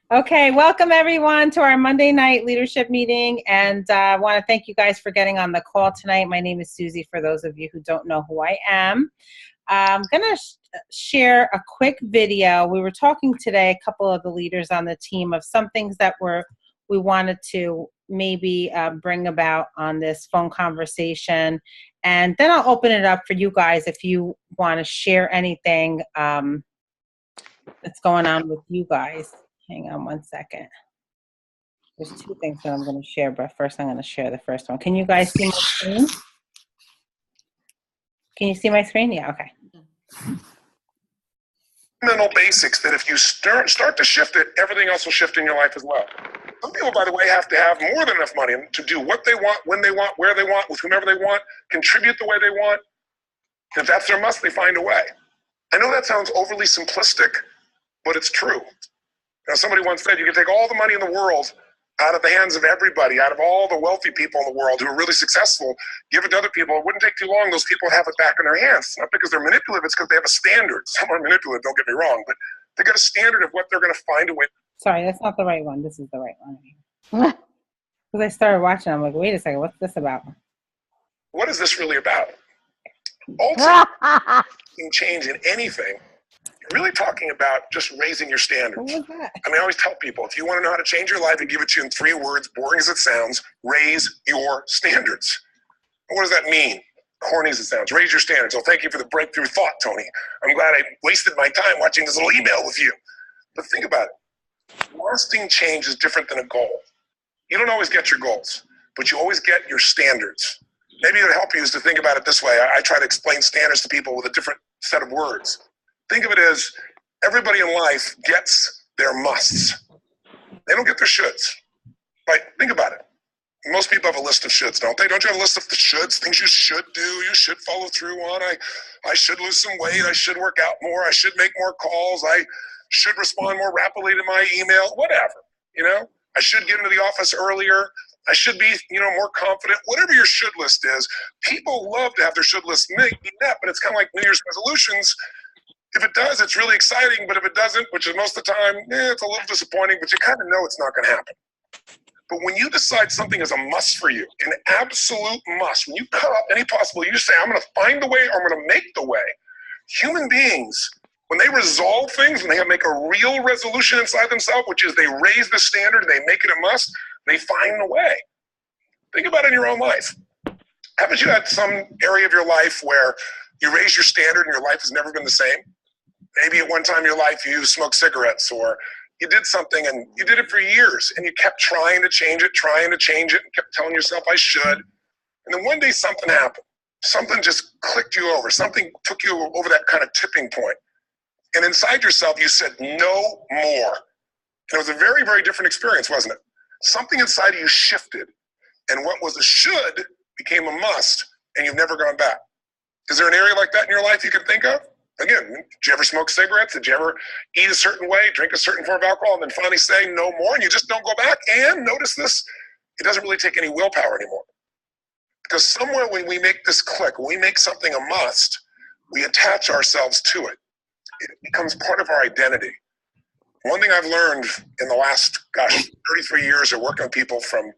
Okay, welcome everyone to our Monday night leadership meeting. And I want to thank you guys for getting on the call tonight. My name is Susie, for those of you who don't know who I am. I'm going to share a quick video. We were talking today, a couple of the leaders on the team, of some things that we wanted to maybe bring about on this phone conversation. And then I'll open it up for you guys if you want to share anything that's going on with you guys. Hang on one second. There's two things that I'm going to share, but first I'm going to share the first one. Can you guys see my screen? Can you see my screen? Yeah, okay. Fundamental basics that if you start to shift it, everything else will shift in your life as well. Some people, by the way, have to have more than enough money to do what they want, when they want, where they want, with whomever they want, contribute the way they want. If that's their must, they find a way. I know that sounds overly simplistic, but it's true. Somebody once said you can take all the money in the world out of the hands of everybody, out of all the wealthy people in the world who are really successful, give it to other people. It wouldn't take too long. Those people have it back in their hands. It's not because they're manipulative. It's because they have a standard. Some are manipulative, don't get me wrong, but they got a standard of what they're going to find a way. Sorry, that's not the right one. This is the right one. Because I started watching, I'm like, wait a second, what's this about? What is this really about? Ultimately, change in anything, you're really talking about just raising your standards. What was that? I mean, I always tell people, if you want to know how to change your life, I give it to you in 3 words, boring as it sounds: raise your standards. What does that mean? Corny as it sounds. Raise your standards. Well, thank you for the breakthrough thought, Tony. I'm glad I wasted my time watching this little email with you. But think about it. Lasting change is different than a goal. You don't always get your goals, but you always get your standards. Maybe it would help you is to think about it this way. I try to explain standards to people with a different set of words. Think of it as everybody in life gets their musts. They don't get their shoulds. Right? Think about it. Most people have a list of shoulds, don't they? Don't you have a list of the shoulds, things you should do, you should follow through on? I should lose some weight. I should work out more. I should make more calls. I should respond more rapidly to my email, whatever, I should get into the office earlier. I should be, more confident. Whatever your should list is, people love to have their should list met, but it's kind of like New Year's resolutions. If it does, it's really exciting, but if it doesn't, which is most of the time, it's a little disappointing, but you kind of know it's not going to happen. But when you decide something is a must for you, an absolute must, when you cut off any possible, you say, I'm going to find the way, or I'm going to make the way. Human beings, when they resolve things, when they make a real resolution inside themselves, which is they raise the standard, they make it a must, they find the way. Think about it in your own life. Haven't you had some area of your life where you raise your standard and your life has never been the same? Maybe at one time in your life you smoked cigarettes, or you did something and you did it for years and you kept trying to change it, and kept telling yourself, I should. And then one day something happened. Something just clicked you over. Something took you over that kind of tipping point. And inside yourself, you said, no more. And it was a very, very different experience, wasn't it? Something inside of you shifted. And what was a should became a must, and you've never gone back. Is there an area like that in your life you can think of? Again, did you ever smoke cigarettes? Did you ever eat a certain way, drink a certain form of alcohol, and then finally say no more, and you just don't go back? And notice this, it doesn't really take any willpower anymore. Because somewhere when we make this click, when we make something a must, we attach ourselves to it. It becomes part of our identity. One thing I've learned in the last, 33 years of working with people from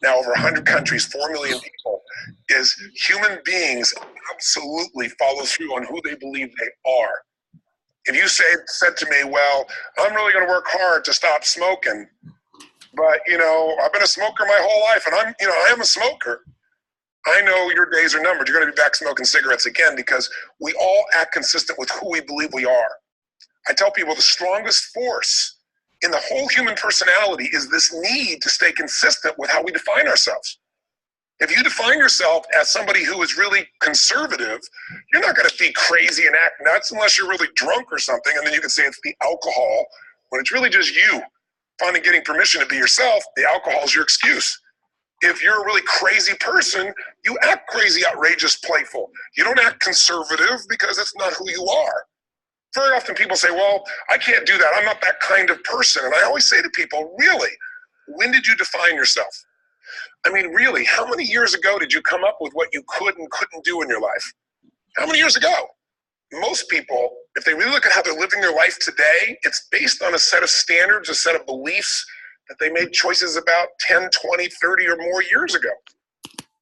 now over 100 countries, 4 million people, is human beings absolutely follow through on who they believe they are. If you said to me, well, I'm really going to work hard to stop smoking, but, I've been a smoker my whole life, and I am a smoker. I know your days are numbered. You're going to be back smoking cigarettes again, because we all act consistent with who we believe we are. I tell people the strongest force in the whole human personality is this need to stay consistent with how we define ourselves. If you define yourself as somebody who is really conservative, you're not going to be crazy and act nuts unless you're really drunk or something, and then you can say it's the alcohol, when it's really just you finally getting permission to be yourself. The alcohol is your excuse. If you're a really crazy person, you act crazy, outrageous, playful. You don't act conservative because that's not who you are. Very often people say, well, I can't do that. I'm not that kind of person. And I always say to people, really, when did you define yourself? I mean, really, how many years ago did you come up with what you could and couldn't do in your life? How many years ago? Most people, if they really look at how they're living their life today, it's based on a set of standards, a set of beliefs that they made choices about 10, 20, 30 or more years ago.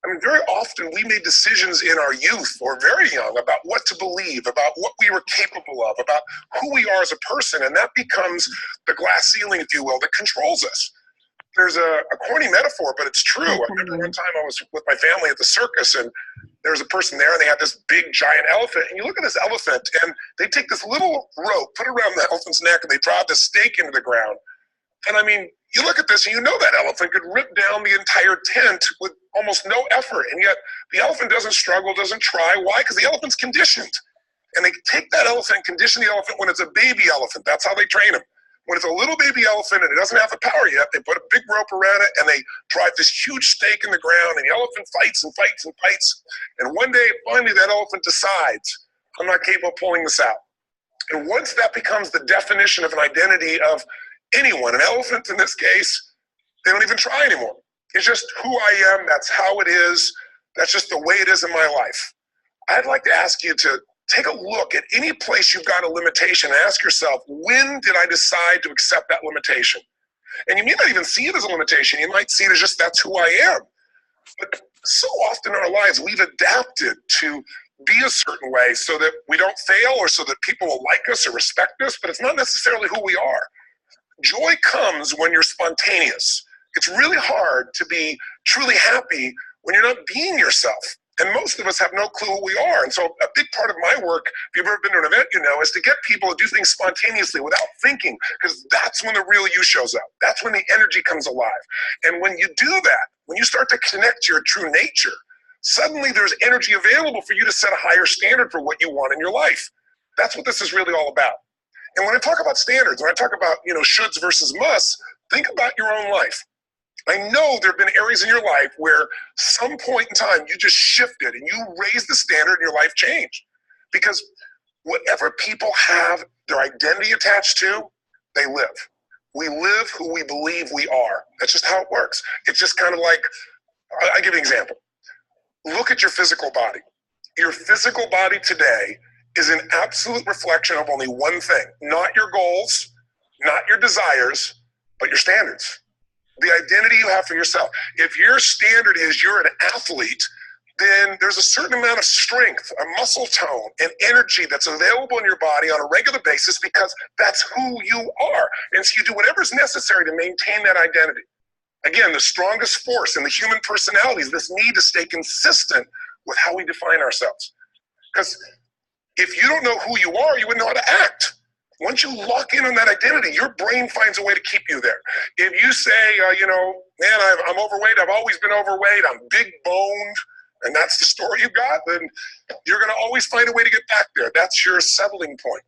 I mean, very often we made decisions in our youth or very young about what to believe, about what we were capable of, about who we are as a person, and that becomes the glass ceiling, if you will, that controls us. There's a corny metaphor, but it's true. I remember one time I was with my family at the circus, and there was a person there, and they had this big, giant elephant. And you look at this elephant, and they take this little rope, put it around the elephant's neck, and they drive this stake into the ground. And I mean, you look at this, and you know that elephant could rip down the entire tent with almost no effort. And yet, the elephant doesn't struggle, doesn't try. Why? Because the elephant's conditioned. And they take that elephant, condition the elephant when it's a baby elephant. That's how they train him. When it's a little baby elephant and it doesn't have the power yet, they put a big rope around it and they drive this huge stake in the ground, and the elephant fights and fights and fights. And one day, finally, that elephant decides, I'm not capable of pulling this out. And once that becomes the definition of an identity of anyone, an elephant in this case, they don't even try anymore. It's just who I am. That's how it is. That's just the way it is in my life. I'd like to ask you to take a look at any place you've got a limitation and ask yourself, when did I decide to accept that limitation? And you may not even see it as a limitation. You might see it as just that's who I am. But so often in our lives, we've adapted to be a certain way so that we don't fail or so that people will like us or respect us, but it's not necessarily who we are. Joy comes when you're spontaneous. It's really hard to be truly happy when you're not being yourself. And most of us have no clue who we are. And so a big part of my work, if you've ever been to an event, you know, is to get people to do things spontaneously without thinking, because that's when the real you shows up. That's when the energy comes alive. And when you do that, when you start to connect to your true nature, suddenly there's energy available for you to set a higher standard for what you want in your life. That's what this is really all about. And when I talk about standards, when I talk about, you know, shoulds versus musts, think about your own life. I know there have been areas in your life where some point in time you just shifted and you raised the standard and your life changed. Because whatever people have their identity attached to, they live. We live who we believe we are. That's just how it works. It's just kind of like, I'll give you an example. Look at your physical body. Your physical body today is an absolute reflection of only one thing, not your goals, not your desires, but your standards. The identity you have for yourself. If your standard is you're an athlete, then there's a certain amount of strength, a muscle tone, and energy that's available in your body on a regular basis because that's who you are. And so you do whatever's necessary to maintain that identity. Again, the strongest force in the human personality is this need to stay consistent with how we define ourselves. Because if you don't know who you are, you wouldn't know how to act. Once you lock in on that identity, your brain finds a way to keep you there. If you say, you know, man, I'm overweight, I've always been overweight, I'm big boned, and that's the story you got, then you're going to always find a way to get back there. That's your settling point.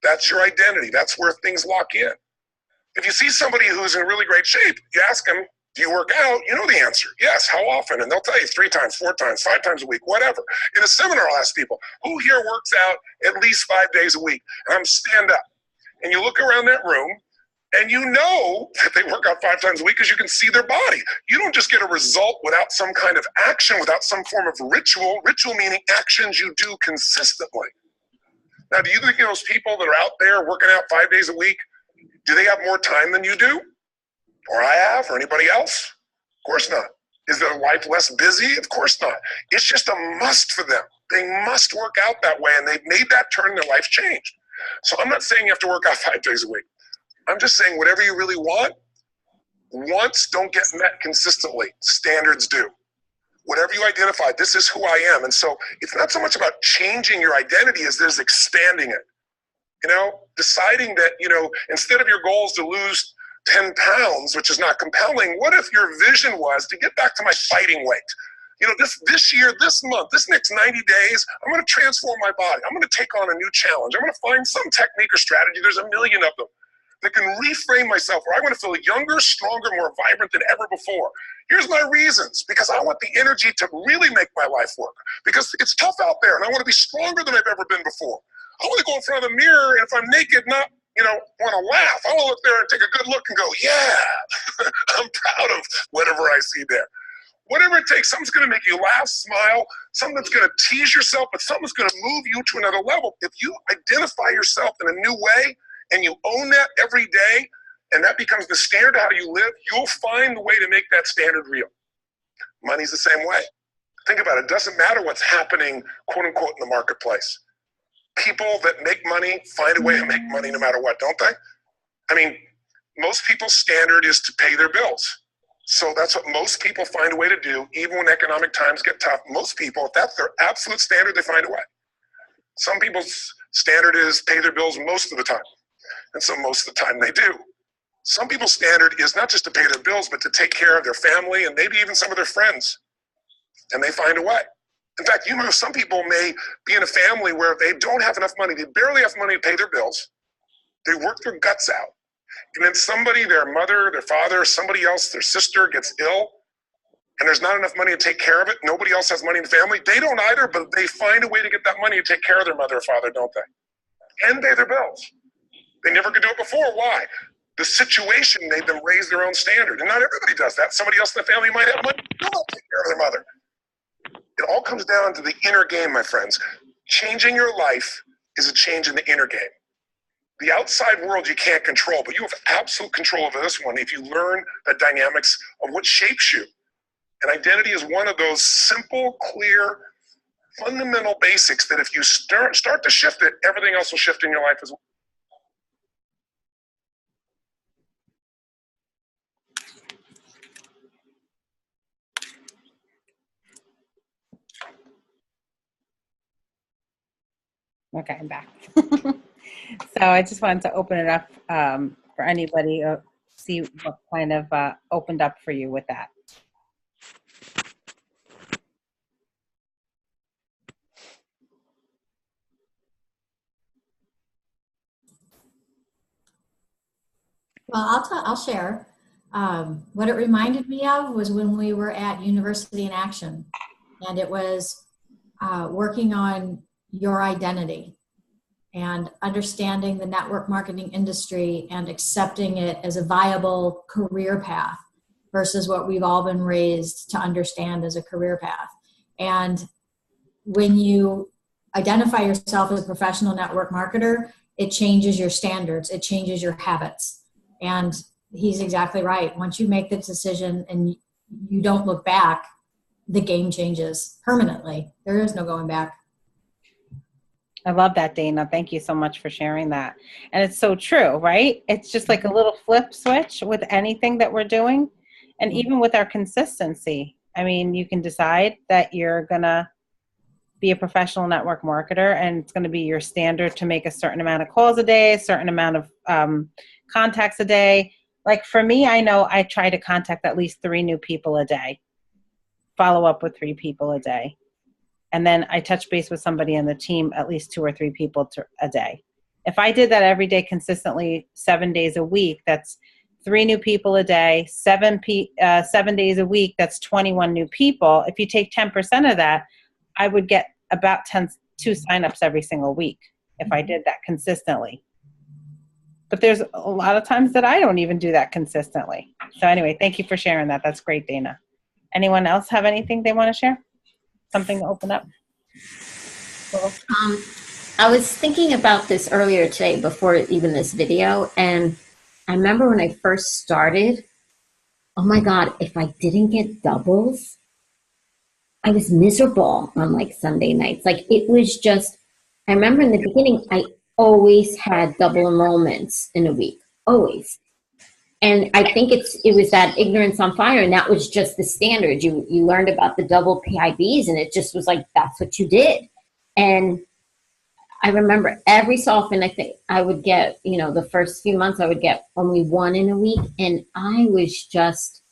That's your identity. That's where things lock in. If you see somebody who's in really great shape, you ask them, do you work out? You know the answer. Yes. How often? And they'll tell you 3 times, 4 times, 5 times a week, whatever. In a seminar, I'll ask people, who here works out at least 5 days a week? And I'm stand up. And you look around that room, and you know that they work out 5 times a week because you can see their body. You don't just get a result without some kind of action, without some form of ritual. Ritual meaning actions you do consistently. Now, do you think those people that are out there working out 5 days a week, do they have more time than you do? Or I have, or anybody else? Of course not. Is their life less busy? Of course not. It's just a must for them. They must work out that way, and they've made that turn and their life's changed. So I'm not saying you have to work out 5 days a week. I'm just saying whatever you really want, wants don't get met consistently. Standards do. Whatever you identify, this is who I am. And so it's not so much about changing your identity as there's expanding it. You know, deciding that, you know, instead of your goals to lose 10 pounds, which is not compelling, what if your vision was to get back to my fighting weight? You know, this year, this month, this next 90 days, I'm going to transform my body. I'm going to take on a new challenge. I'm going to find some technique or strategy. There's a million of them that can reframe myself where I'm going to feel younger, stronger, more vibrant than ever before. Here's my reasons. Because I want the energy to really make my life work. Because it's tough out there, and I want to be stronger than I've ever been before. I want to go in front of the mirror, and if I'm naked, not, you know, want to laugh. I want to look there and take a good look and go, yeah, I'm proud of whatever I see there. Whatever it takes, something's going to make you laugh, smile, something that's going to tease yourself, but something's going to move you to another level. If you identify yourself in a new way and you own that every day, and that becomes the standard of how you live, you'll find the way to make that standard real. Money's the same way. Think about it. It doesn't matter what's happening, quote unquote, in the marketplace. People that make money find a way to make money no matter what, don't they? I mean, most people's standard is to pay their bills. So that's what most people find a way to do, even when economic times get tough. Most people, if that's their absolute standard, they find a way. Some people's standard is pay their bills most of the time. And so most of the time they do. Some people's standard is not just to pay their bills, but to take care of their family and maybe even some of their friends. And they find a way. In fact, you know, some people may be in a family where they don't have enough money. They barely have money to pay their bills. They work their guts out. And then somebody, their mother, their father, somebody else, their sister gets ill, and there's not enough money to take care of it. Nobody else has money in the family. They don't either, but they find a way to get that money to take care of their mother or father, don't they? And pay their bills. They never could do it before. Why? The situation made them raise their own standard. And not everybody does that. Somebody else in the family might have money. They'll take care of their mother. It all comes down to the inner game, my friends. Changing your life is a change in the inner game. The outside world you can't control, but you have absolute control over this one if you learn the dynamics of what shapes you. And identity is one of those simple, clear, fundamental basics that if you start to shift it, everything else will shift in your life as well. Okay, I'm back. So I just wanted to open it up for anybody, see what kind of opened up for you with that. Well, I'll share. What it reminded me of was when we were at University in Action, and it was working on your identity and understanding the network marketing industry and accepting it as a viable career path versus what we've all been raised to understand as a career path. And when you identify yourself as a professional network marketer, it changes your standards, it changes your habits. And he's exactly right. Once you make the decision and you don't look back, the game changes permanently. There is no going back. I love that, Dana. Thank you so much for sharing that. And it's so true, right? It's just like a little flip switch with anything that we're doing. And even with our consistency, I mean, you can decide that you're going to be a professional network marketer and it's going to be your standard to make a certain amount of calls a day, a certain amount of contacts a day. Like for me, I know I try to contact at least 3 new people a day, follow up with 3 people a day. And then I touch base with somebody in the team, at least 2 or 3 people a day. If I did that every day consistently, 7 days a week, that's 3 new people a day, 7 days a week, that's 21 new people. If you take 10% of that, I would get about 2 signups every single week if I did that consistently. But there's a lot of times that I don't even do that consistently. So anyway, thank you for sharing that. That's great, Dana. Anyone else have anything they want to share? Something to open up? Well, I was thinking about this earlier today before even this video, and I remember when I first started, oh my God, if I didn't get doubles, I was miserable on like Sunday nights. Like it was just, I remember in the beginning, I always had double enrollments in a week, always. And I think it was that ignorance on fire, and that was just the standard. You learned about the double PIBs, and it just was like, that's what you did. And I remember every so often, I think I would get, the first few months I would get only 1 in a week, and I was just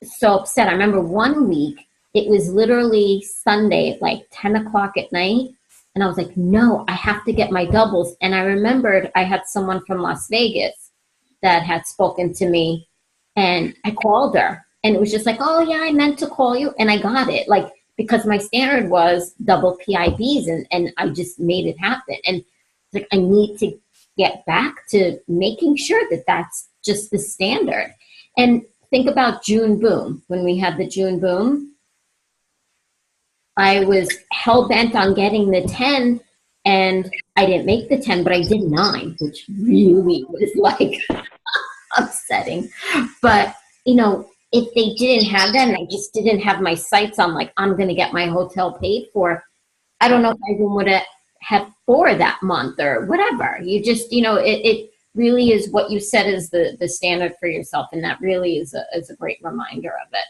so upset. I remember one week, it was literally Sunday at like 10 o'clock at night, and I was like, no, I have to get my doubles. And I remembered I had someone from Las Vegas that had spoken to me, and I called her, and it was just like, oh yeah, I meant to call you, and I got it, like, because my standard was double PIBs, and I just made it happen. And like, I need to get back to making sure that that's just the standard. And think about June Boom. When we had the June Boom, I was hell bent on getting the 10, and I didn't make the 10, but I did 9, which really was like upsetting. But, you know, if they didn't have that and I just didn't have my sights on, like, I'm going to get my hotel paid for, I don't know if I even would have had 4 that month or whatever. You just, you know, it really is what you set as the standard for yourself. And that really is a great reminder of it.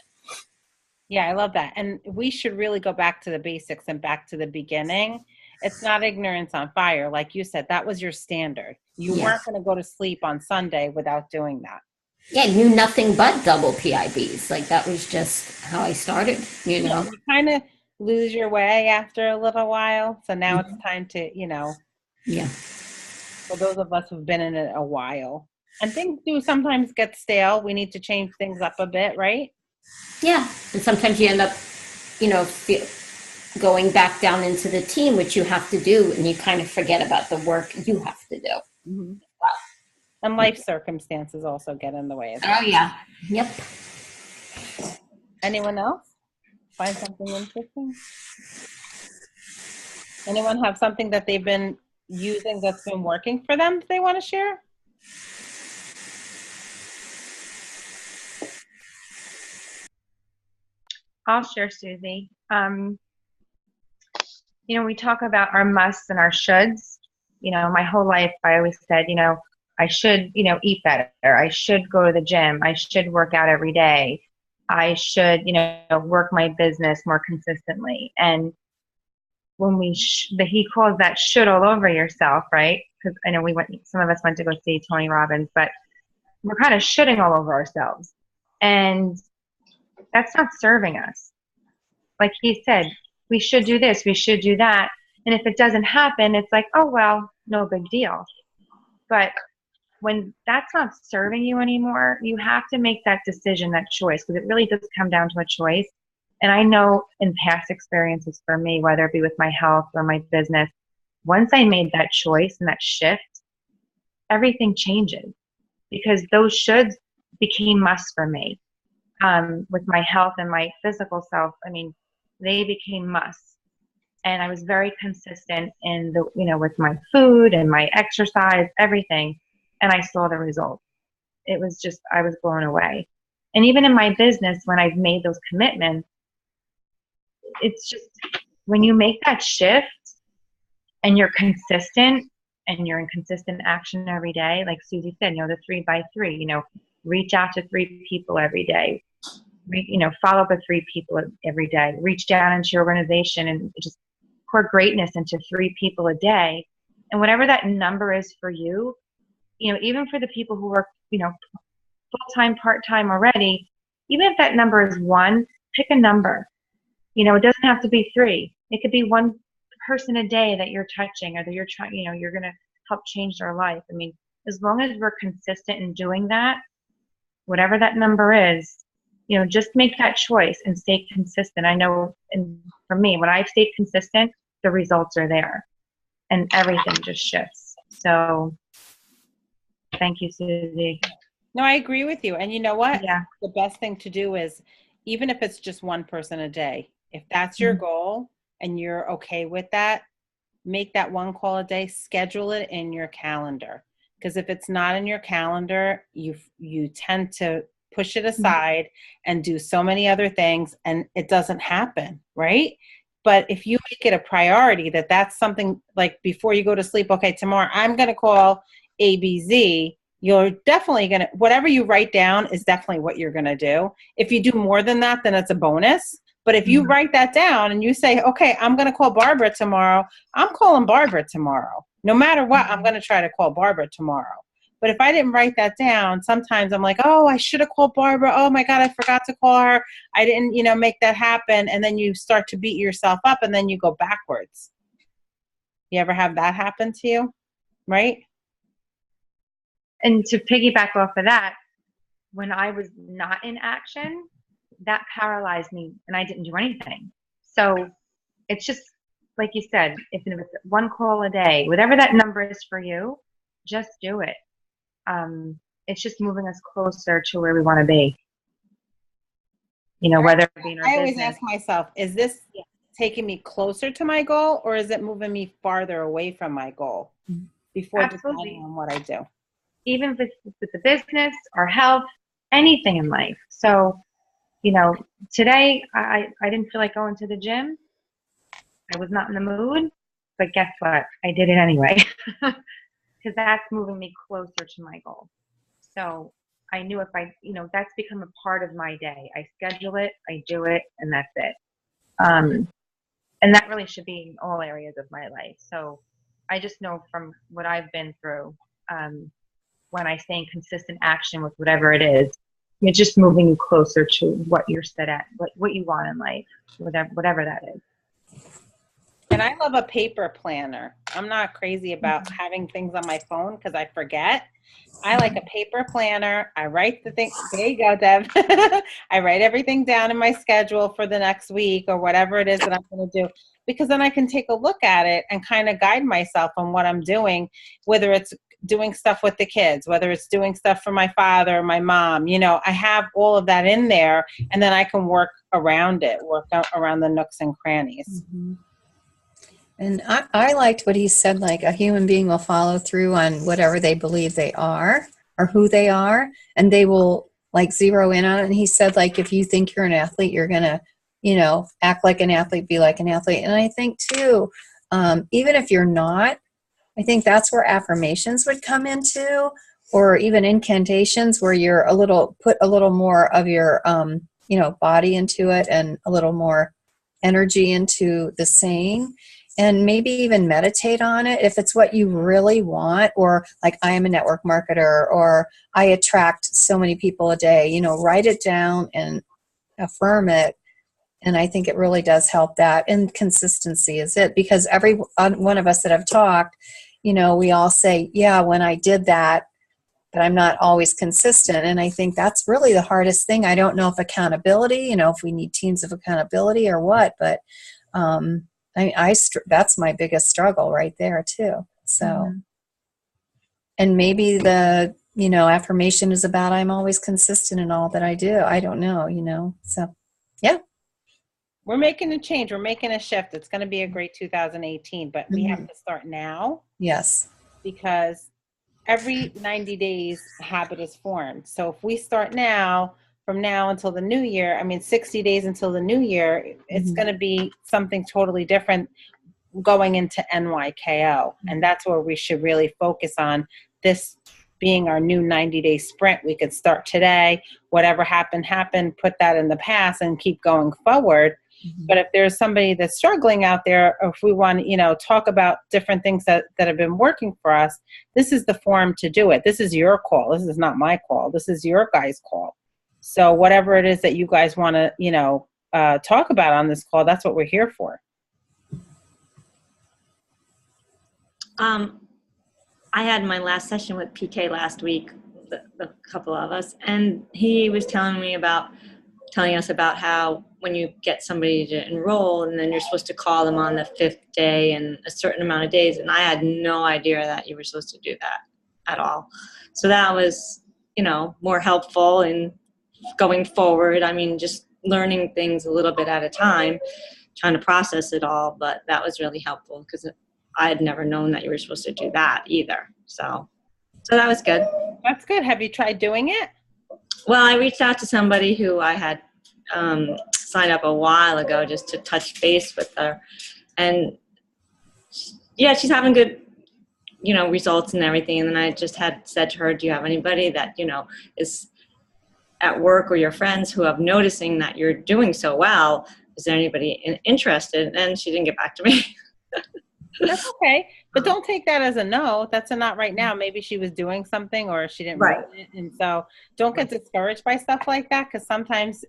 Yeah, I love that. And we should really go back to the basics and back to the beginning. It's not ignorance on fire. Like you said, that was your standard. You weren't going to go to sleep on Sunday without doing that. Yeah, knew nothing but double PIBs. Like, that was just how I started, you know. You kind of lose your way after a little while. So now it's time to, you know. Yeah. For those of us who've been in it a while. And things do sometimes get stale. We need to change things up a bit, right? Yeah. And sometimes you end up, you know, going back down into the team, which you have to do, and you kind of forget about the work you have to do. Mm-hmm. Wow. And life circumstances also get in the way of that. Oh, yeah. Yep. Anyone else find something interesting? Anyone have something that they've been using that's been working for them that they want to share? I'll share, Susie. You know, we talk about our musts and our shoulds. You know, my whole life I always said, you know, I should, you know, eat better. I should go to the gym. I should work out every day. I should, you know, work my business more consistently. And when he calls that should all over yourself, right? Because I know some of us went to go see Tony Robbins, but we're kind of shoulding all over ourselves. And that's not serving us. Like he said, we should do this, we should do that. And if it doesn't happen, it's like, oh, well, no big deal. But when that's not serving you anymore, you have to make that decision, that choice, because it really does come down to a choice. And I know in past experiences for me, whether it be with my health or my business, once I made that choice and that shift, everything changes, because those shoulds became musts for me. With my health and my physical self, I mean, they became musts. And I was very consistent in the, you know, with my food and my exercise, everything. And I saw the results. It was just, I was blown away. And even in my business, when I've made those commitments, it's just, when you make that shift and you're consistent and you're in consistent action every day, like Susie said, you know, the 3 by 3, you know, reach out to 3 people every day, you know, follow up with 3 people every day, reach down into your organization and just pour greatness into 3 people a day. And whatever that number is for you, you know, even for the people who work, you know, full-time, part-time already, even if that number is 1, pick a number. You know, it doesn't have to be 3. It could be 1 person a day that you're touching, or that you're trying, you know, you're going to help change their life. I mean, as long as we're consistent in doing that, whatever that number is, you know, just make that choice and stay consistent. I know, and for me, when I've stayed consistent, the results are there and everything just shifts. So thank you, Susie. No, I agree with you. And you know what? Yeah. The best thing to do is, even if it's just 1 person a day, if that's your goal and you're okay with that, make that 1 call a day, schedule it in your calendar. Because if it's not in your calendar, you tend to push it aside and do so many other things, and it doesn't happen, right? But if you make it a priority that that's something, like before you go to sleep, okay, tomorrow I'm going to call ABZ, you're definitely going to, whatever you write down is definitely what you're going to do. If you do more than that, then it's a bonus. But if you write that down and you say, okay, I'm going to call Barbara tomorrow, I'm calling Barbara tomorrow. No matter what, I'm going to try to call Barbara tomorrow. But if I didn't write that down, sometimes I'm like, oh, I should have called Barbara. Oh my God, I forgot to call her. I didn't, you know, make that happen. And then you start to beat yourself up and then you go backwards. You ever have that happen to you? Right? And to piggyback off of that, when I was not in action, that paralyzed me and I didn't do anything. So it's just, like you said, if it's 1 call a day, whatever that number is for you, just do it. It's just moving us closer to where we want to be. whether it be in our I always business. ask myself, is this taking me closer to my goal, or is it moving me farther away from my goal before Absolutely. deciding on what I do? Even if it's with the business, our health, anything in life. So, today I didn't feel like going to the gym. I was not in the mood, but guess what? I did it anyway because that's moving me closer to my goal. So I knew if that's become a part of my day. I schedule it, I do it, and that's it. And that really should be in all areas of my life. So I just know from what I've been through, when I stay in consistent action with whatever it is, it's just moving you closer to what you're set at, what you want in life, whatever that is. And I love a paper planner. I'm not crazy about having things on my phone because I forget. I like a paper planner. I write the thing. There you go, Deb. I write everything down in my schedule for the next week or whatever it is that I'm going to do, because then I can take a look at it and kind of guide myself on what I'm doing, whether it's doing stuff with the kids, whether it's doing stuff for my father or my mom. I have all of that in there, and then I can work around it, work around the nooks and crannies. Mm-hmm. And I liked what he said, like a human being will follow through on whatever they believe they are or who they are, and they will like zero in on it. And he said, like, if you think you're an athlete, you're going to, act like an athlete, be like an athlete. And I think too, even if you're not, I think that's where affirmations would come into, or even incantations where you're put a little more of your, body into it and a little more energy into the saying. And maybe even meditate on it if it's what you really want, or like I am a network marketer, or I attract so many people a day, write it down and affirm it. And I think it really does help that. And consistency is it, because every one of us that have talked, we all say, yeah, when I did that, but I'm not always consistent. And I think that's really the hardest thing. I don't know if accountability, if we need teams of accountability or what, but that's my biggest struggle right there too. So, and maybe the, affirmation is about, I'm always consistent in all that I do. I don't know, so yeah. We're making a change. We're making a shift. It's going to be a great 2018, but we have to start now. Yes. Because every 90 days a habit is formed. So if we start now, from now until the new year, 60 days until the new year, it's going to be something totally different going into NYKO. And that's where we should really focus on, this being our new 90-day sprint. We could start today, whatever happened, put that in the past and keep going forward. But if there's somebody that's struggling out there, or if we want to, talk about different things that have been working for us, this is the forum to do it. This is your call. This is not my call. This is your guys' call. So whatever it is that you guys want to, talk about on this call, that's what we're here for. I had my last session with PK last week, a couple of us, and he was telling us about how when you get somebody to enroll, and then you're supposed to call them on the 5th day and a certain amount of days, and I had no idea that you were supposed to do that at all. So that was, more helpful in going forward. Just learning things a little bit at a time, trying to process it all, but that was really helpful because I had never known that you were supposed to do that either. So that was good. That's good. Have you tried doing it? Well, I reached out to somebody who I had signed up a while ago just to touch base with her. And yeah, she's having good, results and everything. And then I just had said to her, do you have anybody that, is at work or your friends who have noticing that you're doing so well? Is there anybody interested? And she didn't get back to me. That's okay. But don't take that as a no. That's a not right now. Maybe she was doing something or she didn't Right. want it. And so don't get discouraged by stuff like that, because sometimes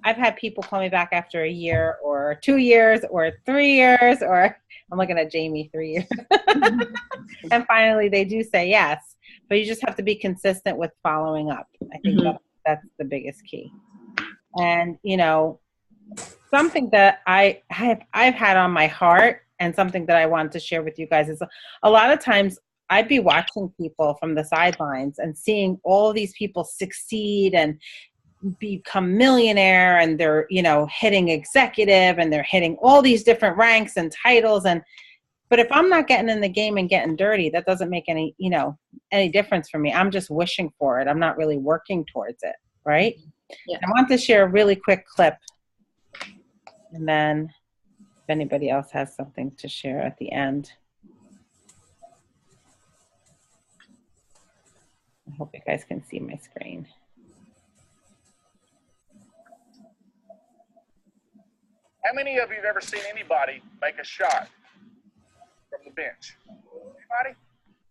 I've had people call me back after a year or 2 years or 3 years, or I'm looking at Jamie, 3 years. And finally they do say yes. But you just have to be consistent with following up. I think that's the biggest key. And, something that I've had on my heart, and something that I wanted to share with you guys, is a lot of times I'd be watching people from the sidelines and seeing all these people succeed and become millionaire and they're, you know, hitting executive and they're hitting all these different ranks and titles. But if I'm not getting in the game and getting dirty, that doesn't make any, you know, any difference for me. I'm just wishing for it. I'm not really working towards it. Right. Yeah. I want to share a really quick clip. And then if anybody else has something to share at the end. I hope you guys can see my screen. How many of you have ever seen anybody make a shot from the bench? Anybody?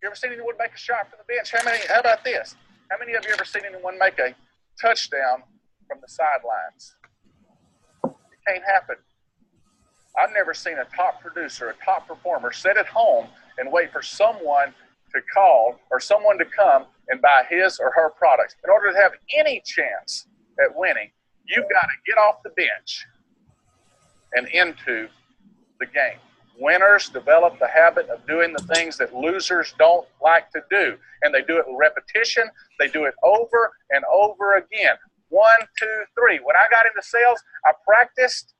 You ever seen anyone make a shot from the bench? How about this? How many of you ever seen anyone make a touchdown from the sidelines? It can't happen. I've never seen a top producer, a top performer sit at home and wait for someone to call or someone to come and buy his or her products. In order to have any chance at winning, you've got to get off the bench and into the game. Winners develop the habit of doing the things that losers don't like to do. And they do it with repetition. They do it over and over again. 1, 2, 3. When I got into sales, I practiced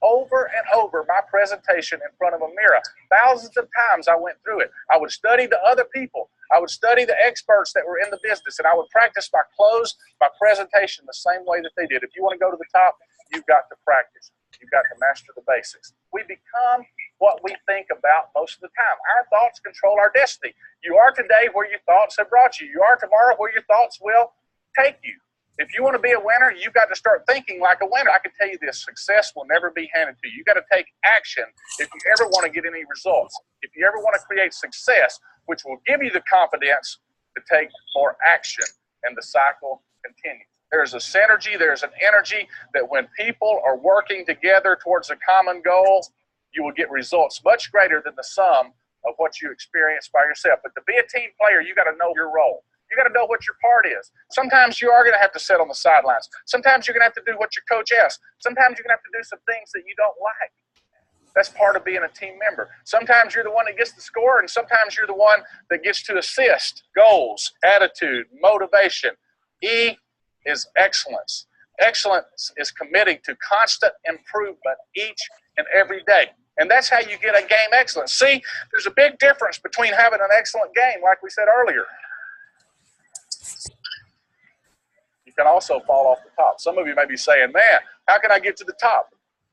over and over my presentation in front of a mirror. Thousands of times I went through it. I would study the other people. I would study the experts that were in the business, and I would practice my close, my presentation the same way that they did. If you want to go to the top, you've got to practice. You've got to master the basics. We become what we think about most of the time. Our thoughts control our destiny. You are today where your thoughts have brought you. You are tomorrow where your thoughts will take you. If you want to be a winner, you've got to start thinking like a winner. I can tell you this, success will never be handed to you. You've got to take action if you ever want to get any results. If you ever want to create success, which will give you the confidence to take more action, and the cycle continues. There's a synergy, there's an energy that when people are working together towards a common goal, you will get results much greater than the sum of what you experience by yourself. But to be a team player, you got to know your role. You got to know what your part is. Sometimes you are going to have to sit on the sidelines. Sometimes you're going to have to do what your coach asks. Sometimes you're going to have to do some things that you don't like. That's part of being a team member. Sometimes you're the one that gets the score, and sometimes you're the one that gets to assist. Goals, attitude, motivation. E is excellence. Excellence is committing to constant improvement each and every day. And that's how you get a game excellence. See, there's a big difference between having an excellent game, like we said earlier. You can also fall off the top. Some of you may be saying, man, how can I get to the top?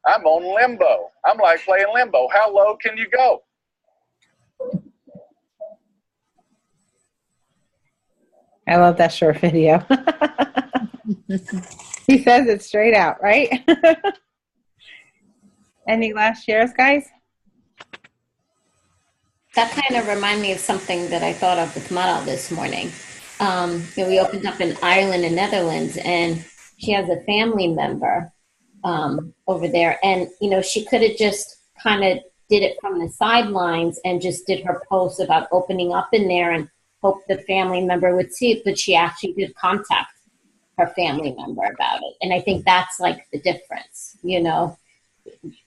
I'm on limbo. I'm like playing limbo. How low can you go? I love that short video. He says it straight out, right? Any last shares, guys? That kind of reminded me of something that I thought of with Mara this morning. We opened up in Ireland and Netherlands, and she has a family member over there. And, she could have just kind of did it from the sidelines and just did her post about opening up in there and hope the family member would see it. But she actually did contact her family member about it. And I think that's like the difference,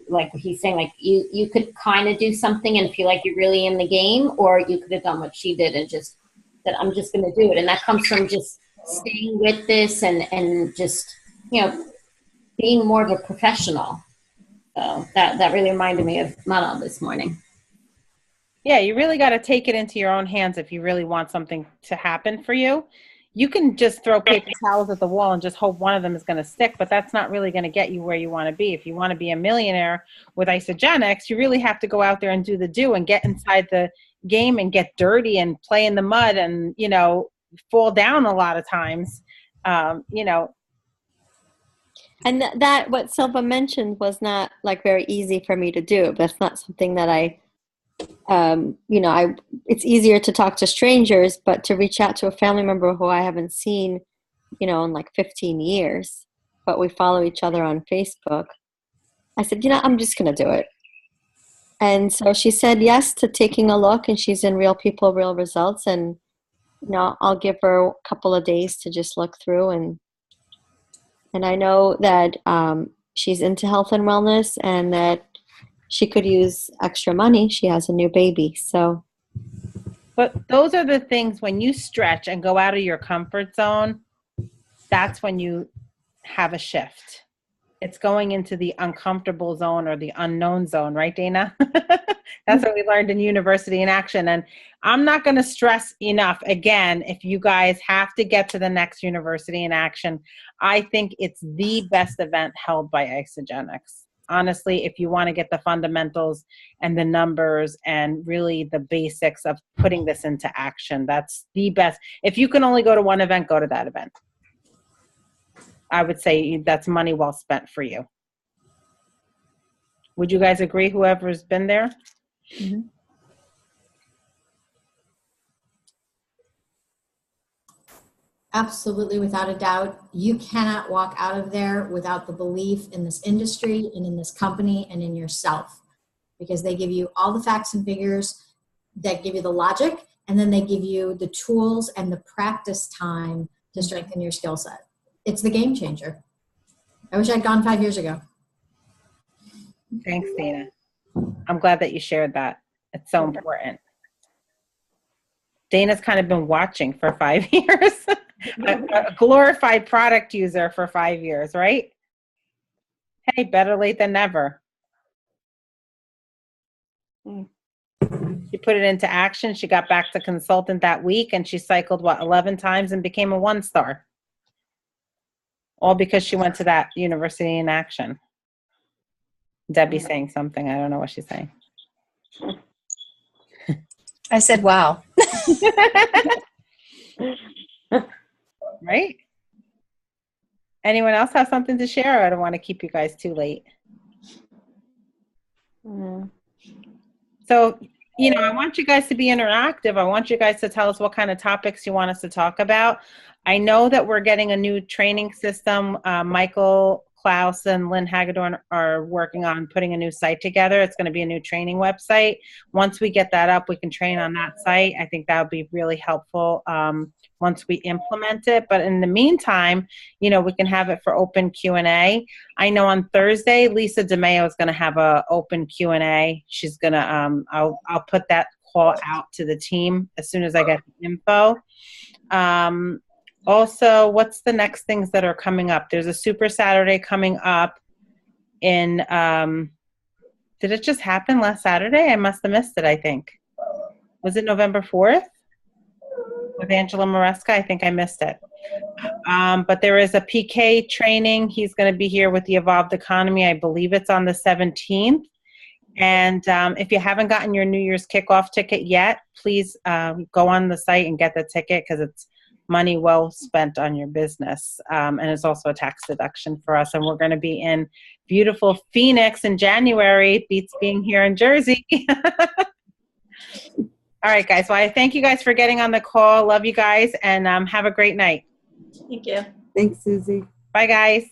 like he's saying, like you could kind of do something and feel like you're really in the game, or you could have done what she did and just that I'm just going to do it. And that comes from just staying with this and just, being more of a professional. So that really reminded me of Mara this morning. Yeah, you really got to take it into your own hands if you really want something to happen for you. You can just throw paper towels at the wall and just hope one of them is going to stick, but that's not really going to get you where you want to be. If you want to be a millionaire with Isagenix, you really have to go out there and do the do and get inside the game and get dirty and play in the mud and, fall down a lot of times, And that what Silva mentioned was not like very easy for me to do. That's not something that it's easier to talk to strangers, but to reach out to a family member who I haven't seen, in like 15 years, but we follow each other on Facebook. I said, I'm just going to do it. And so she said yes to taking a look, and she's in Real People, Real Results. And, I'll give her a couple of days to just look through. And I know that she's into health and wellness, and that she could use extra money. She has a new baby, so. But those are the things when you stretch and go out of your comfort zone, that's when you have a shift. It's going into the uncomfortable zone or the unknown zone, right, Dana? That's what we learned in University in Action. And I'm not going to stress enough, again, if you guys have to get to the next University in Action, I think it's the best event held by Isagenix. Honestly, if you want to get the fundamentals and the numbers and really the basics of putting this into action, that's the best. If you can only go to one event, go to that event. I would say that's money well spent for you. Would you guys agree, whoever's been there? Mm-hmm. Absolutely, without a doubt. You cannot walk out of there without the belief in this industry and in this company and in yourself, because they give you all the facts and figures that give you the logic, and then they give you the tools and the practice time to strengthen your skill set. It's the game changer. I wish I'd gone 5 years ago. Thanks, Dana. I'm glad that you shared that. It's so important. Dana's kind of been watching for 5 years. a glorified product user for 5 years, right? Hey, better late than never. She put it into action. She got back to consultant that week, and she cycled, 11 times and became a 1-star. All because she went to that University in Action. Debbie's saying something. I don't know what she's saying. I said, wow. Right? Anyone else have something to share? I don't want to keep you guys too late. So, I want you guys to be interactive. I want you guys to tell us what kind of topics you want us to talk about. I know that we're getting a new training system. Michael Klaus and Lynn Hagedorn are working on putting a new site together. It's going to be a new training website. Once we get that up, we can train on that site. I think that would be really helpful once we implement it. But in the meantime, we can have it for open Q&A. I know on Thursday, Lisa DeMeo is going to have a open Q&A. She's going to, I'll put that call out to the team as soon as I get the info. Also, what's the next things that are coming up? There's a Super Saturday coming up in, did it just happen last Saturday? I must have missed it, I think. Was it November 4th? With Angela Maresca? I think I missed it. But there is a PK training. He's going to be here with the Evolved Economy. I believe it's on the 17th. And if you haven't gotten your New Year's kickoff ticket yet, please go on the site and get the ticket, because it's money well spent on your business. And it's also a tax deduction for us. And we're going to be in beautiful Phoenix in January. Beats being here in Jersey. All right, guys. Well, I thank you guys for getting on the call. Love you guys, and have a great night. Thank you. Thanks, Susie. Bye, guys.